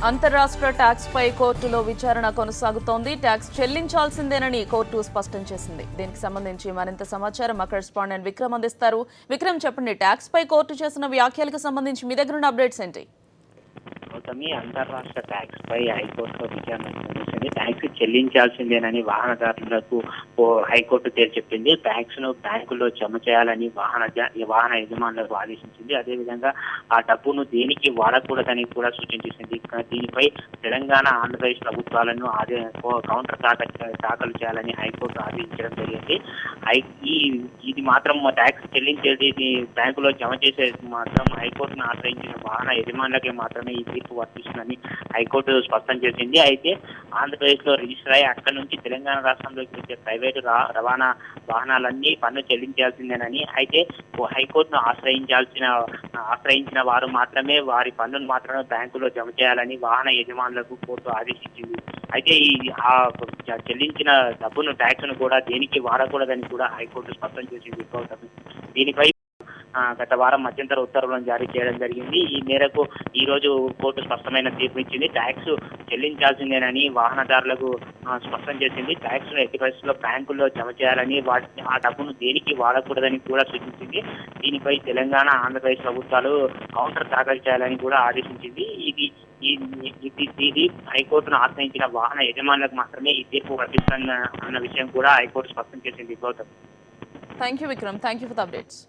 అంతర్రాష్ట్ర ట్యాక్స్ పై కోర్టులో విచారణ కొనసాగుతోంది. ట్యాక్స్ చెల్లించాల్సిందేనని కోర్టు స్పష్టం చేసింది. దీనికి సంబంధించి మరింత సమాచారం మా కరెస్పాండెంట్ విక్రమ్ అందిస్తారు. విక్రమ్, చెప్పండి, ట్యాక్స్ పై కోర్టు చేసిన వ్యాఖ్యలకు సంబంధించి మీ దగ్గర ఉన్న అప్డేట్స్ ఏంటి? అంతర్రాష్ట్ర ట్యాక్స్ పై హైకోర్టులో విచారణ నిర్వహించింది. ట్యాక్స్ చెల్లించాల్సిందేనని వాహనదారులకు హైకోర్టు చెప్పింది. ట్యాక్స్ ను బ్యాంకుల్లో జమ చేయాలని వాహన యజమానులకు ఆదేశించింది. అదేవిధంగా ఆ డబ్బును దేనికి వాడకూడదని కూడా సూచించింది. దీనిపై తెలంగాణ, ఆంధ్రప్రదేశ్ ప్రభుత్వాలను కౌంటర్ దాఖలు చేయాలని హైకోర్టు ఆదేశించడం జరిగింది. ఇది మాత్రం ట్యాక్స్ చెల్లించేది బ్యాంకులో జమ చేసే మాత్రం హైకోర్టును ఆశ్రయించిన వాహన యజమానులకే మాత్రమే ఈ తీర్పు వర్తిస్తుందని హైకోర్టు స్పష్టం చేసింది. అయితే ఆంధ్రప్రదేశ్ లో రిజిస్టర్ అయ్యి అక్కడి నుంచి తెలంగాణ రాష్ట్రంలోకి వచ్చే ప్రైవేటు రవాణా వాహనాలన్నీ పన్ను చెల్లించాల్సిందేనని, అయితే హైకోర్టును ఆశ్రయించిన వారు మాత్రమే వారి పన్నును మాత్రమే బ్యాంకులో జమ చేయాలని వాహన యజమానులకు కోర్టు ఆదేశించింది. అయితే చెల్లించిన డబ్బును ట్యాక్స్ ను కూడా దేనికి వాడకూడదని కూడా హైకోర్టు స్పష్టం చేసింది. దీనిపై గత వారం మధ్యంతర ఉత్తర్వులను జారీ చేయడం జరిగింది. ఈ మేరకు ఈ రోజు కోర్టు స్పష్టమైన తీర్పు ఇచ్చింది. ట్యాక్స్ చెల్లించాల్సిందేనని వాహనదారులకు స్పష్టం చేసింది. ట్యాక్స్ ను ఎట్టి పరిస్థితుల్లో బ్యాంకుల్లో జమ చేయాలని, ఆ డబ్బును దేనికి వాడకూడదని కూడా సూచించింది. దీనిపై తెలంగాణ, ఆంధ్రప్రదేశ్ ప్రభుత్వాలు కౌంటర్ దాఖలు చేయాలని కూడా ఆదేశించింది. ఇది హైకోర్టును ఆశ్రయించిన వాహన యజమానులకు మాత్రమే ఈ తీర్పు వర్తిస్తుందన్న విషయం కూడా హైకోర్టు స్పష్టం చేసింది. Thank you Vikram, thank you for the updates.